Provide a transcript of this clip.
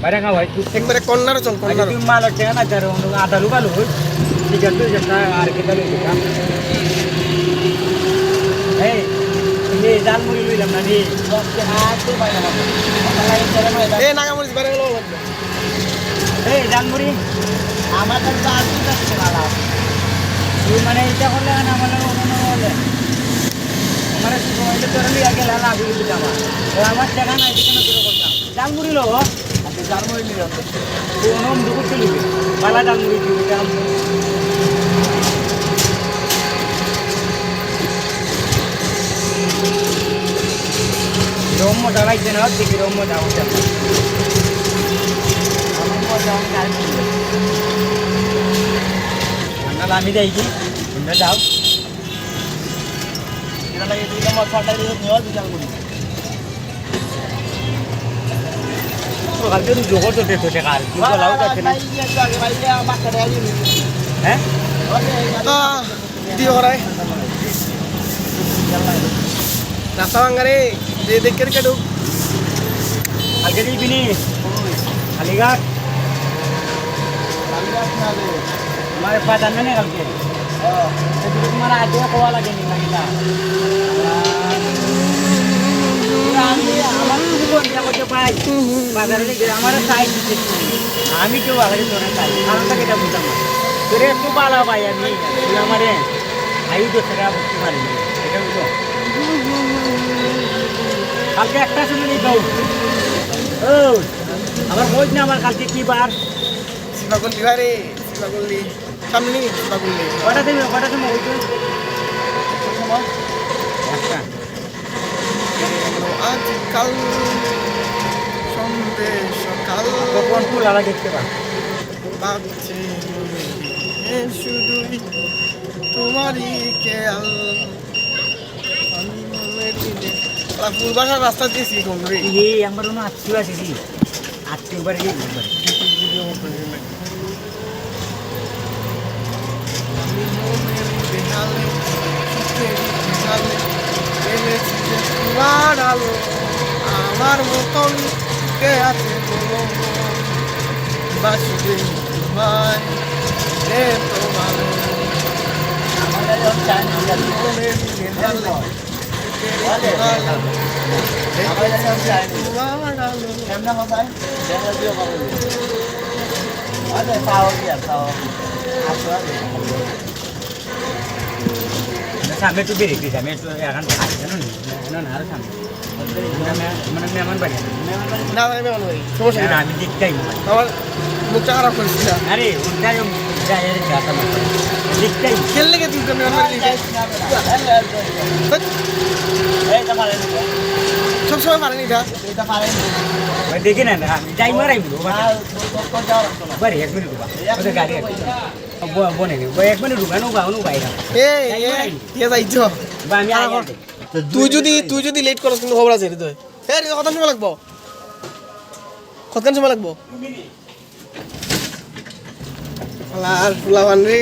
বাইরে খাওয়া হয় একবারে কর্নার চল কর্নার তুমি মাল টাকা না তার আটা লুকালো ঠিক আছে যেটা আর কেটা লইতে কাম এই তুমি জাল মুড়ি লইলাম না রে আতে বাইরে এ নাগামরিচ বাইরে গেল এই জাল মুড়ি আমার কাছে আর কি আছে মালা তুই মানে এটা করলে না আমার অন্য বলে আমার সময়টা তোর লিয়া গেল না আগে দিতে আমার টাকা নাই এখানে শুরু করতাম জাল মুড়ি লো আপনি জাল মুড়ি নিয়ে যাচ্ছে কোন দুপুর চলে বালা জাল মুড়ি দিবি জাল রোম মজা লাগছে না দেখি রোম মজা হচ্ছে আমার মজা আমি গাড়ি ঠান্ডা আমি যাই কি তোমরা যাও এটা লাগে দুইটা মাছ ঠান্ডা দিয়ে নিও দুজন করি তো কালকে তুই জোগাড় করতে তো টাকা আর কি বলাও যাচ্ছে না হ্যাঁ দিও হরাই রাস্তা ভাঙ্গারে যে দেখে রেখে ঢুক কালকে দিবি নি কালীঘাট हमारे पास आने नहीं कल के तो तुम्हारा आगे कोवा लगे नहीं लगता আমার তুমি কোন জায়গা করতে পাই বাজারে গিয়ে আমার সাইজ দিতে আমি কেউ আগে তোরা চাই কারণটা কেটা বুঝলাম না তোরে একটু ভালো ভাই আমি তুই আমারে আয়ু তো সেটা বুঝতে পারিনি এটা বুঝো কালকে একটা শুনে নিই যাও ও আমার খোঁজ না আমার কালকে কি বার শিবাগুল্লি ভাই শিবাগুল্লি সামনে শিবাগুল্লি কটা তুমি ওই সময় একটা আজকাল সন্ধে সকাল কোন ফুল আলা দেখতে পা ভাবছি শুধুই তোমারই খেয়াল আমি মনে দিলে ফুল বাসার রাস্তা দিয়েছি কোন রে এই আমার না আছি আসি আজকে একবার গিয়ে একবার আমার মতন কে আছে বাসবে তোমায় তোমার সামনে একটু বেরিয়ে দিয়েছি আমি একটু এখন খাই জানো না আরো সামনে মানে মেহমান বাড়ি না সমস্যা আমি দেখতেই আমার মুখটা খারাপ করেছি আরে ওটাই দেখতেই খেললে কে তুই সবসময় পারেনি এটা দেখি না আমি যাই মারাই বাড়ি 1 মিনিট ওদের গাড়ি বনে নি 1 মিনিট ঢুকানো বাইরে যাইছো বা আমি তুই যদি লেট করস কিন্তু খবর আছে তুই হ্যাঁ কত সময় লাগবো কতক্ষণ সময় লাগবো আর ফুলাবান রে